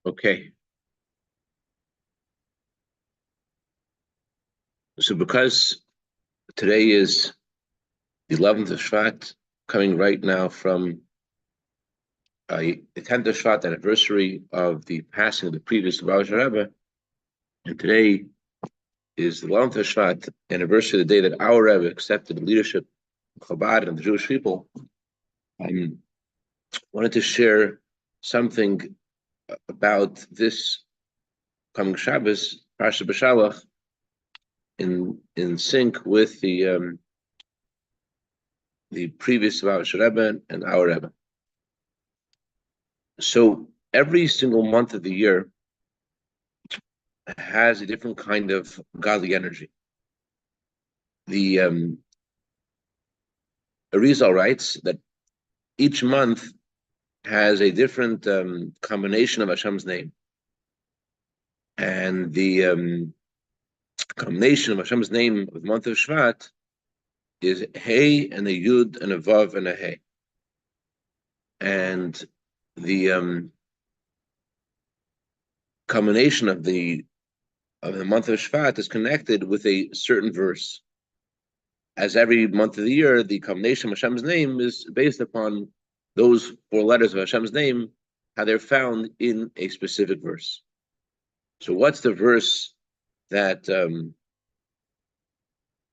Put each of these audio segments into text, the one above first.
Okay. So because today is the 11th of Shvat, coming right now from the 10th of Shvat anniversary of the passing of the previous Rabbi Rebbe, and today is the 11th of Shvat anniversary of the day that our Rebbe accepted the leadership of Chabad and the Jewish people. I wanted to share something about this coming Shabbos, Parshat Beshalach, in sync with the previous Rabbi Rebbe and our Rebbe. So every single month of the year has a different kind of godly energy. The Arizal writes that each month has a different combination of Hashem's name, and the combination of Hashem's name of the month of Shvat is Hey and a Yud and a Vav and a Hey, and the combination of the month of Shvat is connected with a certain verse. As every month of the year, the combination of Hashem's name is based upon those four letters of Hashem's name, how they're found in a specific verse. So what's the verse that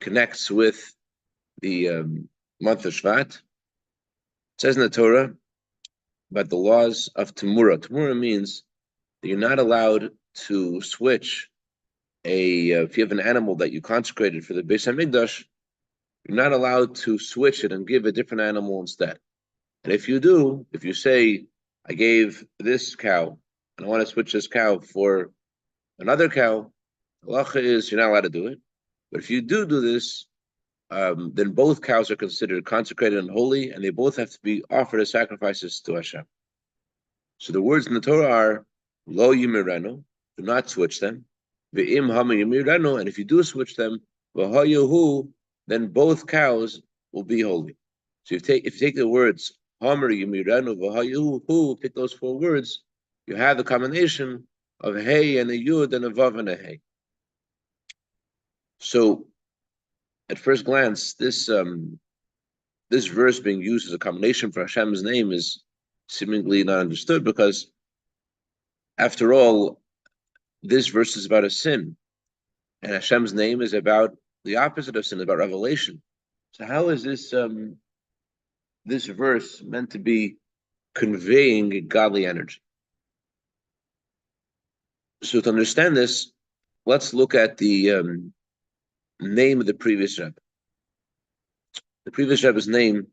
connects with the month of Shvat? It says in the Torah about the laws of Temurah. Temurah means that you're not allowed to switch if you have an animal that you consecrated for the Beis Hamikdash, you're not allowed to switch it and give a different animal instead. And if you do, if you say, I gave this cow, and I want to switch this cow for another cow, halacha is you're not allowed to do it. But if you do this, then both cows are considered consecrated and holy, and they both have to be offered as sacrifices to Hashem. So the words in the Torah are, Lo yimirenu, do not switch them. Ve'im hama yimirenu, and if you do switch them, v'hayahu, then both cows will be holy. So if you take the words Hamer Yimiranu V'hayu, pick those four words, you have the combination of Hey and a Yud and a Vav and a Hey. So at first glance, this verse being used as a combination for Hashem's name is seemingly not understood, because after all, this verse is about a sin, and Hashem's name is about the opposite of sin, about revelation. So how is this verse meant to be conveying godly energy? So to understand this, let's look at the name of the previous Rebbe. The previous Rebbe's name,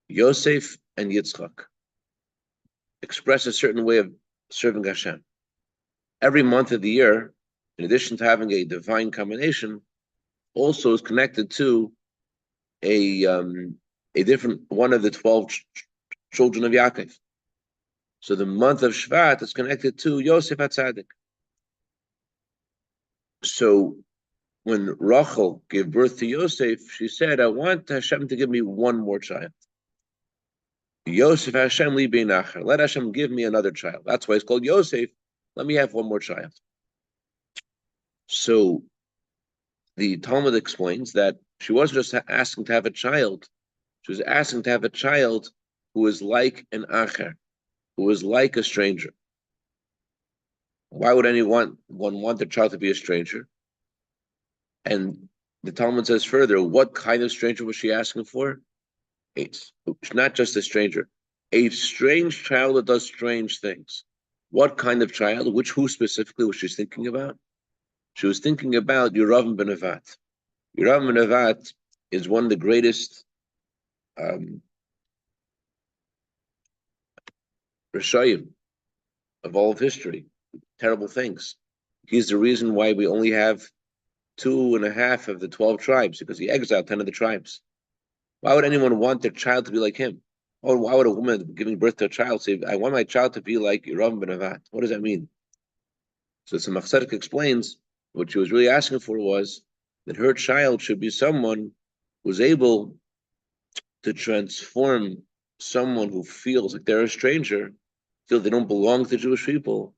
Yosef and Yitzchak, express a certain way of serving Hashem. Every month of the year, in addition to having a divine combination, also is connected to a different one of the 12 children of Yaakov. So the month of Shvat is connected to Yosef HaTzadik. So when Rachel gave birth to Yosef, she said, I want Hashem to give me one more child. Yosef Hashem li beinacher. Let Hashem give me another child. That's why it's called Yosef. Let me have one more child. So the Talmud explains that she wasn't just asking to have a child. She was asking to have a child who is like an acher, who is like a stranger. Why would anyone want their child to be a stranger? And the Talmud says further, what kind of stranger was she asking for? It's not just a stranger, a strange child that does strange things. What kind of child? Who specifically was she thinking about? She was thinking about Yeravam ben Nevat. Yeravam ben Nevat is one of the greatest Rishayim of all of history. Terrible things. He's the reason why we only have 2.5 of the 12 tribes, because he exiled 10 of the tribes. Why would anyone want their child to be like him? Or why would a woman giving birth to a child say, I want my child to be like Yeravam ben Nevat? What does that mean? So the Chassidic explains what she was really asking for was that her child should be someone who's able to transform someone who feels like they're a stranger, feel they don't belong to Jewish people,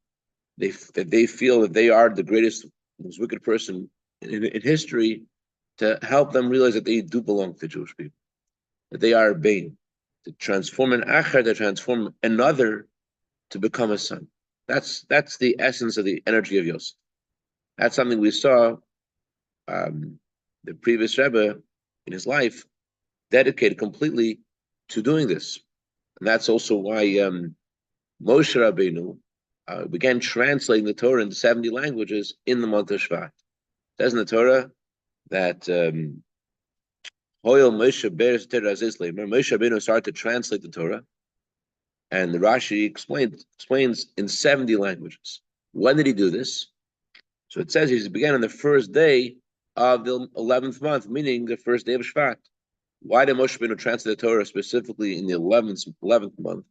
they feel that they are the greatest, most wicked person in history, to help them realize that they do belong to the Jewish people, that they are Bain, to transform an Acher, to transform another to become a son. That's the essence of the energy of Yosef. That's something we saw the previous Rebbe in his life dedicated completely to doing this. And that's also why Moshe Rabbeinu began translating the Torah into 70 languages in the month of Shvat. It says in the Torah that Moshe Rabbeinu started to translate the Torah, and the Rashi explains in 70 languages. When did he do this? So it says he began on the first day of the 11th month, meaning the first day of Shvat. Why did Moshe Rabbeinu translate the Torah specifically in the 11th month?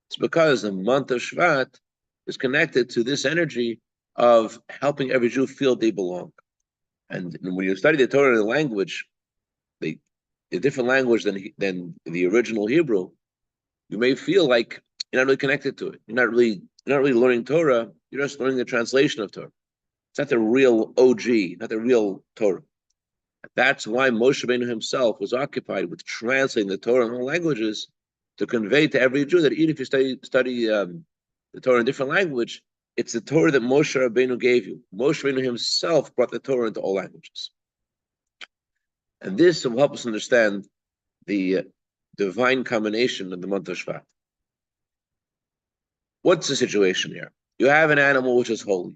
It's because the month of Shvat is connected to this energy of helping every Jew feel they belong. And when you study the Torah in a language, a different language than the original Hebrew, you may feel like you're not really connected to it. You're not really learning Torah. You're just learning the translation of Torah. It's not the real OG, not the real Torah. That's why Moshe Rabbeinu himself was occupied with translating the Torah in all languages to convey to every Jew that even if you study the Torah in a different language, it's the Torah that Moshe Rabbeinu gave you. Moshe Rabbeinu himself brought the Torah into all languages. And this will help us understand the divine combination of the month of Shvat. What's the situation here? You have an animal which is holy,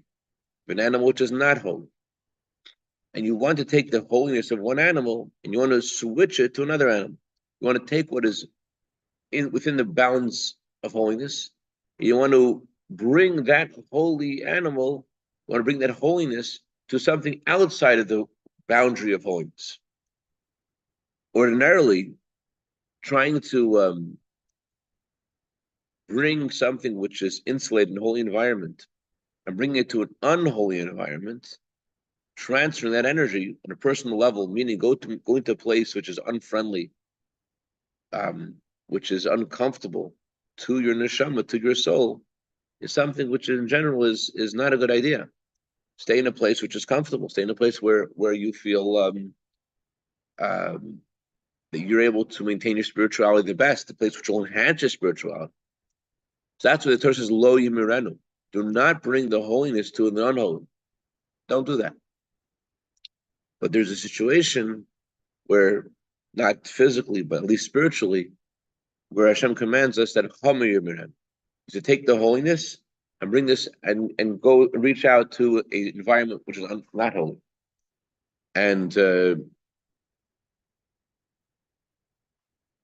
an animal which is not holy. And you want to take the holiness of one animal and you want to switch it to another animal. You want to take what is within the bounds of holiness. You want to bring that holy animal, you want to bring that holiness to something outside of the boundary of holiness. Ordinarily, trying to bring something which is insulated in a holy environment and bring it to an unholy environment, transferring that energy on a personal level, meaning go into a place which is unfriendly, which is uncomfortable to your neshama, to your soul, is something which in general is not a good idea. Stay in a place which is comfortable. Stay in a place where you feel that you're able to maintain your spirituality the best, the place which will enhance your spirituality. So that's what the Torah says, Lo Yimirenu. Do not bring the holiness to the unholy. Don't do that. But there's a situation where, not physically, but at least spiritually, where Hashem commands us that Chomer Yimirenu is to take the holiness and bring this and go reach out to an environment which is not holy. And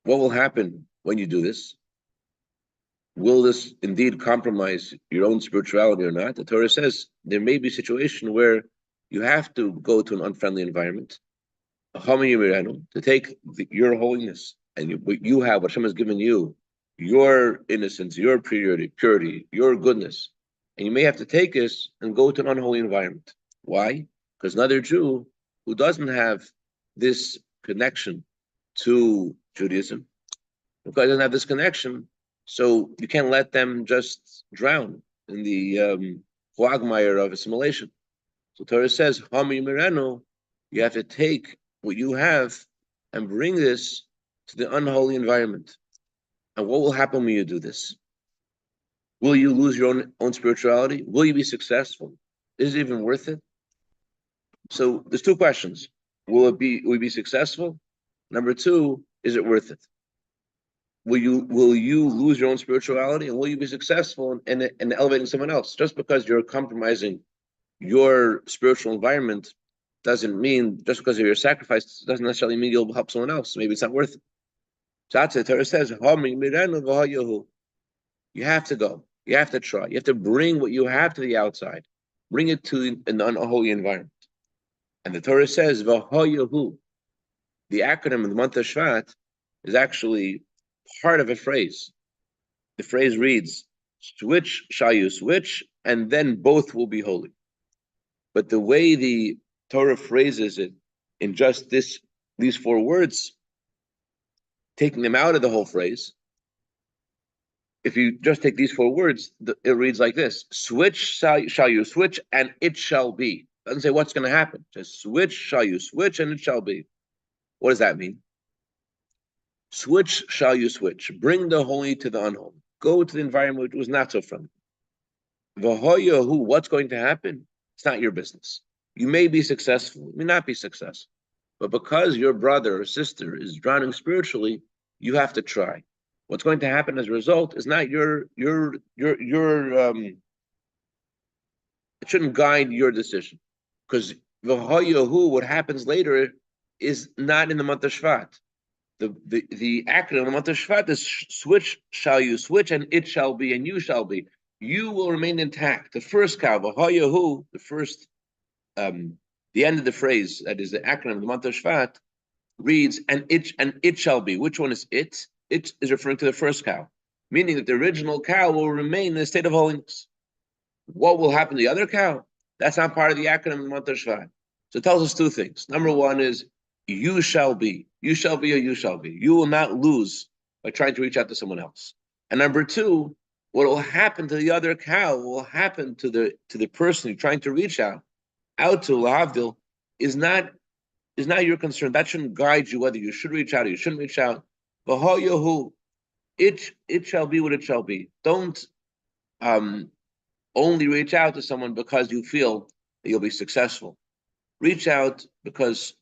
what will happen when you do this? Will this indeed compromise your own spirituality or not? The Torah says there may be a situation where you have to go to an unfriendly environment, to take your holiness and what you have, what Hashem has given you, your innocence, your purity, your goodness, and you may have to take this and go to an unholy environment. Why? Because another Jew who doesn't have this connection to Judaism, because he doesn't have this connection, so you can't let them just drown in the quagmire of assimilation. So Torah says, you have to take what you have and bring this to the unholy environment. And what will happen when you do this? Will you lose your own spirituality? Will you be successful? Is it even worth it? So there's two questions. Will we be successful? Number two, is it worth it? Will you lose your own spirituality, and will you be successful in elevating someone else? Just because you're compromising your spiritual environment doesn't mean, just because of your sacrifice, doesn't necessarily mean you'll help someone else. Maybe it's not worth it. So that's it. Torah says, you have to go. You have to try. You have to bring what you have to the outside. Bring it to an unholy environment. And the Torah says, V'hoyahu. The acronym of the month of Shvat is actually part of a phrase. The phrase reads, switch, shall you switch, and then both will be holy. But the way the Torah phrases it in just these four words, taking them out of the whole phrase, if you just take these 4 words, it reads like this: switch shall you switch, and it shall be. It doesn't say what's going to happen. It says switch shall you switch, and it shall be. What does that mean? Switch shall you switch. Bring the holy to the unholy. Go to the environment which was not so friendly. V'hoyahu, what's going to happen? It's not your business. You may be successful, you may not be successful. But because your brother or sister is drowning spiritually, you have to try. What's going to happen as a result is not your it shouldn't guide your decision. Because v'hoyahu, what happens later, is not in the month of Shvat. The acronym of the month of Shvat is switch shall you switch, and it shall be, and you shall be. You will remain intact. The first cow, v'hoyahu, the first, the end of the phrase, that is the acronym of the month of Shvat, reads, and it shall be. Which one is it? It is referring to the first cow, meaning that the original cow will remain in a state of holiness. What will happen to the other cow? That's not part of the acronym of the month of Shvat. So it tells us 2 things. Number 1 is, you shall be. You shall be, or you shall be. You will not lose by trying to reach out to someone else. And number 2, what will happen to the other cow will happen to the person you're trying to reach out to, lahavdil, is not your concern. That shouldn't guide you whether you should reach out or you shouldn't reach out. V'hoyahu, it shall be what it shall be. Don't only reach out to someone because you feel that you'll be successful. Reach out because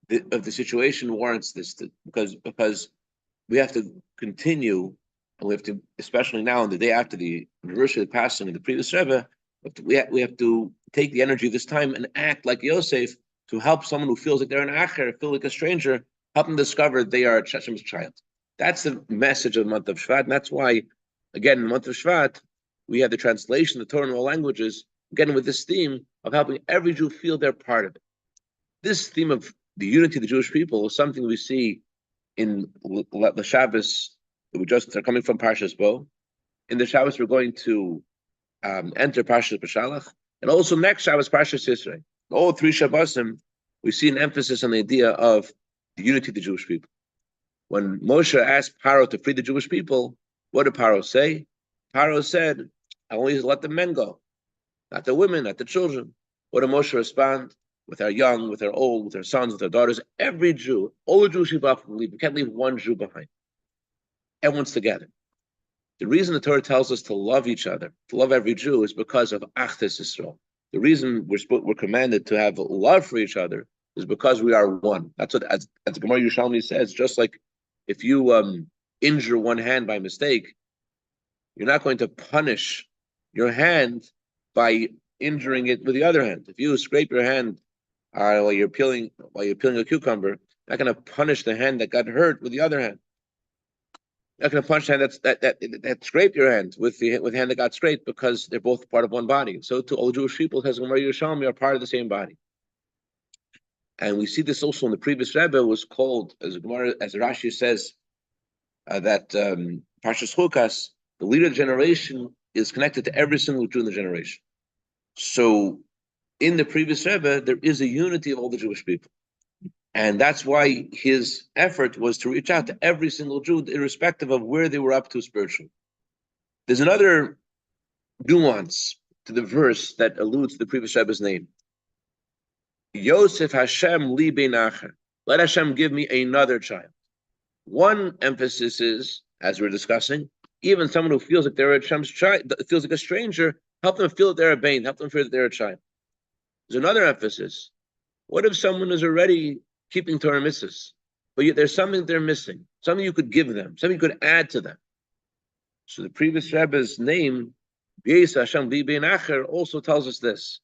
the situation warrants this. Because we have to continue, and we have to, especially now on the day after the anniversary of the passing of the previous Rebbe, we have to take the energy of this time and act like Yosef to help someone who feels like they're an acher, feel like a stranger, help them discover they are Hashem's child. That's the message of the month of Shvat, and that's why, again, in the month of Shvat, we have the translation, the Torah in all languages, again with this theme of helping every Jew feel they're part of it. This theme of the unity of the Jewish people is something we see in the Shabbos that we just are coming from Parshat Bo. In the Shabbos, we're going to enter Parshat Beshalach, and also next Shabbos, Parshat Yisrael. All 3 Shabbosim, we see an emphasis on the idea of the unity of the Jewish people. When Moshe asked Paro to free the Jewish people, what did Paro say? Paro said, I only let the men go, not the women, not the children. What did Moshe respond? With our young, with our old, with our sons, with our daughters, every Jew, all the Jewish people have to leave. We can't leave one Jew behind. Everyone's together. The reason the Torah tells us to love each other, to love every Jew, is because of Achdas Yisrael. The reason we're commanded to have love for each other is because we are one. That's what, as Gemara Yerushalmi says, just like if you injure one hand by mistake, you're not going to punish your hand by injuring it with the other hand. If you scrape your hand while you're peeling a cucumber, you're not going to punish the hand that got hurt with the other hand. You're not going to punish the hand that scraped your hand with the hand that got scraped, because they're both part of one body. So too, all Jewish people, as Gemara Yerushalmi, are part of the same body. And we see this also in the previous Rebbe was called, as Rashi says, that Parshas Chukas, the leader of the generation, is connected to every single Jew in the generation. So in the previous Rebbe, there is a unity of all the Jewish people. And that's why his effort was to reach out to every single Jew, irrespective of where they were up to spiritually. There's another nuance to the verse that alludes to the previous Rebbe's name. Yosef Hashem li bein acher. Let Hashem give me another child. One emphasis is, as we're discussing, even someone who feels like they're Hashem's child, feels like a stranger, help them feel that they're a bain, help them feel that they're a child. There's another emphasis. What if someone is already keeping Torah mitzvahs, but yet there's something they're missing, something you could give them, something you could add to them? So the previous Rebbe's name, Bais Hashem li bein acher, also tells us this.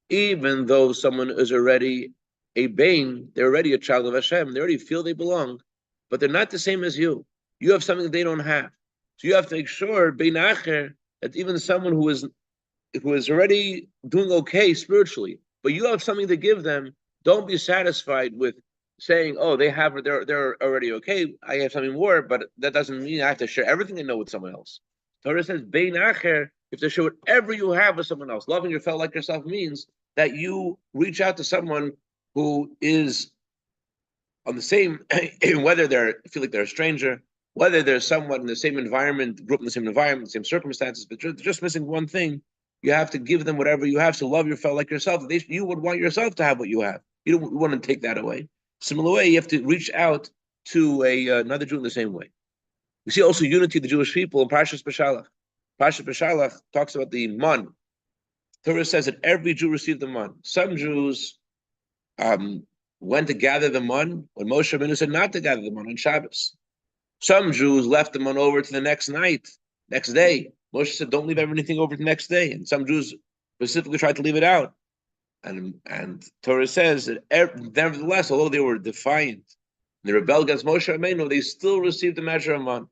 Even though someone is already a bain, they're already a child of Hashem, they already feel they belong, but they're not the same as you. You have something they don't have. So you have to make sure, bein acher, that even someone who is already doing okay spiritually, but you have something to give them, don't be satisfied with saying, oh, they're already okay, I have something more, but that doesn't mean I have to share everything I know with someone else. Torah says, bein acher, you have to share whatever you have with someone else. Loving your fellow like yourself means that you reach out to someone who is on the same, whether they feel like they're a stranger, Whether there's someone in the same environment, grew up in the same environment, same circumstances, but just missing one thing, you have to give them whatever you have. So love your fellow like yourself. You would want yourself to have what you have. You don't want to take that away. Similar way, you have to reach out to another Jew in the same way. We see also unity of the Jewish people in Parshat Beshalach. Parshat Beshalach talks about the man. Torah says that every Jew received the man. Some Jews went to gather the man when Moshe Rabbeinu said not to gather the man on Shabbos. Some Jews left the man over to the next night, next day. Moshe said, don't leave everything over to the next day. And some Jews specifically tried to leave it out. And Torah says that nevertheless, although they were defiant, they rebelled against Moshe Rabbeinu, they still received the measure of man.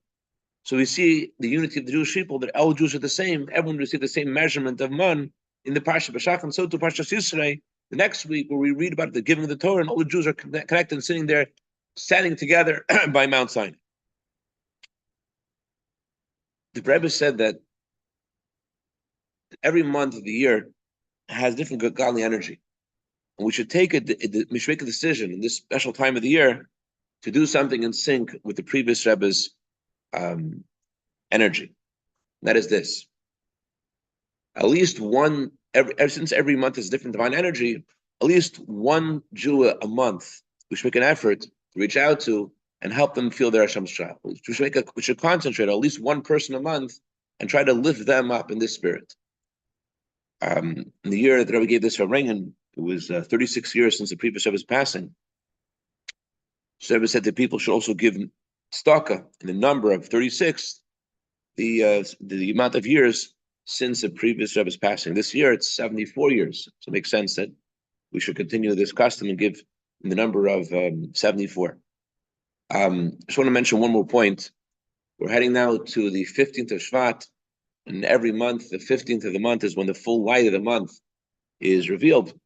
So we see the unity of the Jewish people, that all Jews are the same. Everyone received the same measurement of man in the Parshat Beshalach, and so to Parshat Yisrei, the next week, where we read about the giving of the Torah, and all the Jews are connected and sitting there, standing together by Mount Sinai. The Rebbe said that every month of the year has different godly energy. And we should we should make a decision in this special time of the year to do something in sync with the previous Rebbe's energy. That is this. At least one, since every month is different divine energy, at least one Jew a month, we should make an effort to reach out to and help them feel their Hashem's child. We should concentrate on at least one person a month and try to lift them up in this spirit. In the year that Rabbi gave this Harangan, it was 36 years since the previous Rebbe's passing. So Rebbe said that people should also give tzedakah in the number of 36, the amount of years since the previous Rebbe's passing. This year it's 74 years, so it makes sense that we should continue this custom and give in the number of 74. I just want to mention one more point. We're heading now to the 15th of Shvat, and every month, the 15th of the month is when the full light of the month is revealed.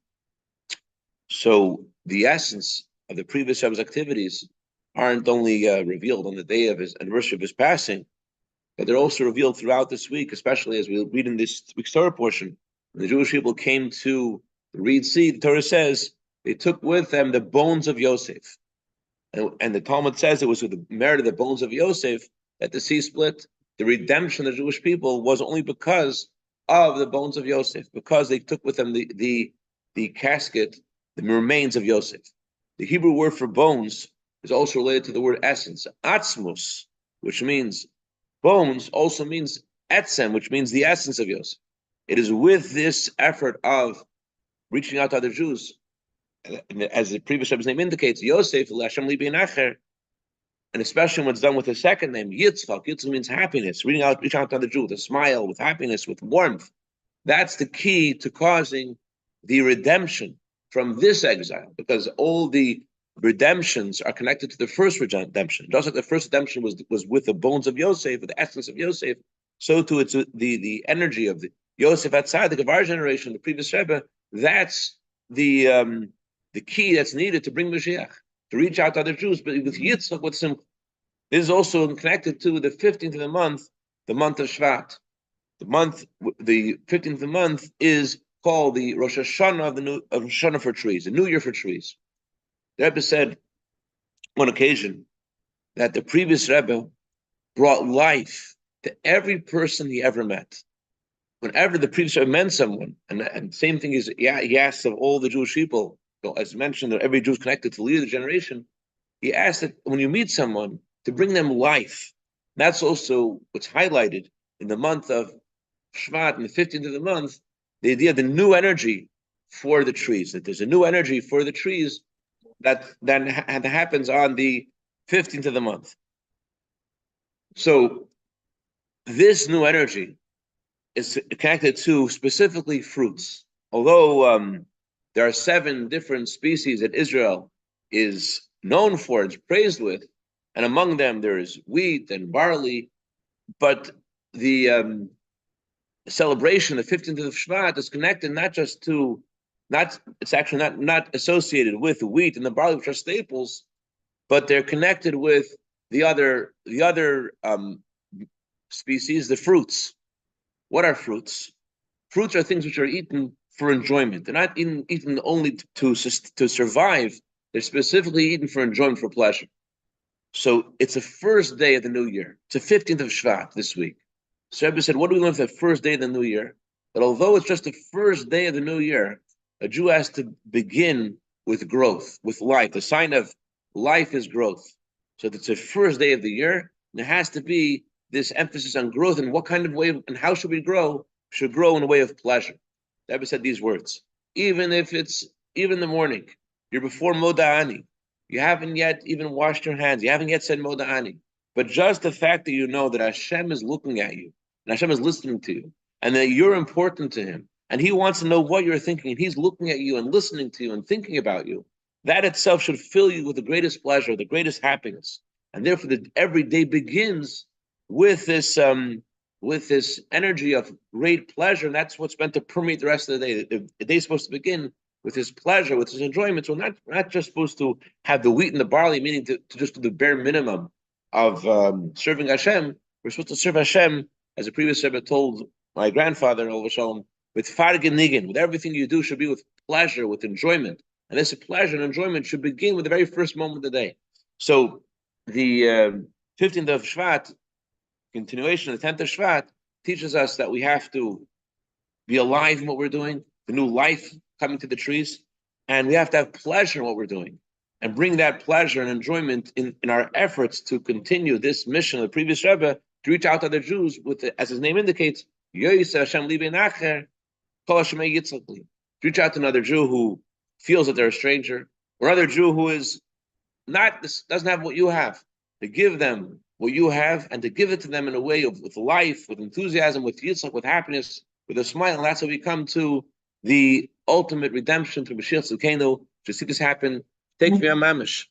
So the essence of the previous Rebbe's activities aren't only revealed on the day of his anniversary of his passing, but they're also revealed throughout this week, especially as we read in this week's Torah portion. When the Jewish people came to the Reed Sea, the Torah says they took with them the bones of Yosef. And the Talmud says it was with the merit of the bones of Yosef that the sea split. The redemption of the Jewish people was only because of the bones of Yosef, because they took with them the casket, the remains of Yosef. The Hebrew word for bones is also related to the word essence. Atzmus, which means bones, also means etzem, which means the essence of Yosef. It is with this effort of reaching out to other Jews, as the previous Rebbe's name indicates, Yosef, L'Hashem Li Bein Acher, and especially when it's done with his second name, Yitzchak. Yitzchak means happiness, reaching out to the Jew with a smile, with happiness, with warmth. That's the key to causing the redemption from this exile, because all the redemptions are connected to the first redemption. Just like the first redemption was with the bones of Yosef, with the essence of Yosef, so too it's the energy of the Yosef outside the Gavar generation, the previous Rebbe. That's the key that's needed to bring Mashiach, to reach out to other Jews, but with Yitzchak, with Simcha. This is also connected to the 15th of the month of Shvat. The 15th of the month is called the Rosh Hashanah of Hashanah for trees, the New Year for trees. The Rebbe said on occasion that the previous Rebbe brought life to every person he ever met. Whenever the previous Rebbe met someone, and same thing is he asked of all the Jewish people, as mentioned, that every Jew is connected to the leader of the generation. He asked that when you meet someone, to bring them life. That's also what's highlighted in the month of Shvat, in the 15th of the month, the idea of the new energy for the trees, that there's a new energy for the trees that then happens on the 15th of the month. So this new energy is connected to specifically fruits. Although there are 7 different species that Israel is known for, it's praised with, and among them there is wheat and barley, but the celebration, the 15th of Shvat, is connected it's actually not associated with wheat and the barley, which are staples, but they're connected with the other species, the fruits. What are fruits? Fruits are things which are eaten for enjoyment. They're not eaten only to survive. They're specifically eaten for enjoyment, for pleasure. So it's the first day of the new year. It's the 15th of Shvat this week. So Rebbe said, what do we learn for the first day of the new year? That although it's just the first day of the new year, a Jew has to begin with growth, with life. The sign of life is growth. So it's the first day of the year, and there has to be this emphasis on growth. And what kind of way, and how should we grow? We should grow in a way of pleasure. The Rebbe said these words. Even in the morning, you're before Moda'ani. You haven't yet even washed your hands. You haven't yet said Moda'ani. But just the fact that you know that Hashem is looking at you, and Hashem is listening to you, and that you're important to Him, and He wants to know what you're thinking, and He's looking at you and listening to you and thinking about you, that itself should fill you with the greatest pleasure, the greatest happiness. And therefore, every day begins with this energy of great pleasure, and that's what's meant to permeate the rest of the day. The day's supposed to begin with his pleasure, with his enjoyment. So we're not just supposed to have the wheat and the barley, meaning to just do the bare minimum of serving Hashem. We're supposed to serve Hashem, as the previous Rebbe told my grandfather, with fargen nigen, with everything you do should be with pleasure, with enjoyment. And this pleasure and enjoyment should begin with the very first moment of the day. So the 15th of Shvat, continuation of the 10th of Shvat, teaches us that we have to be alive in what we're doing, the new life coming to the trees, and we have to have pleasure in what we're doing and bring that pleasure and enjoyment in our efforts to continue this mission of the previous Rebbe to reach out to other Jews with, as his name indicates, reach out to another Jew who feels that they're a stranger, or another Jew who is doesn't have what you have, to give them what you have and to give it to them in a way of with life, with enthusiasm, with yitzchak, with happiness, with a smile. And that's how we come to the ultimate redemption through Mashiach Tzidkenu. To see this happen, take v'yam mamish.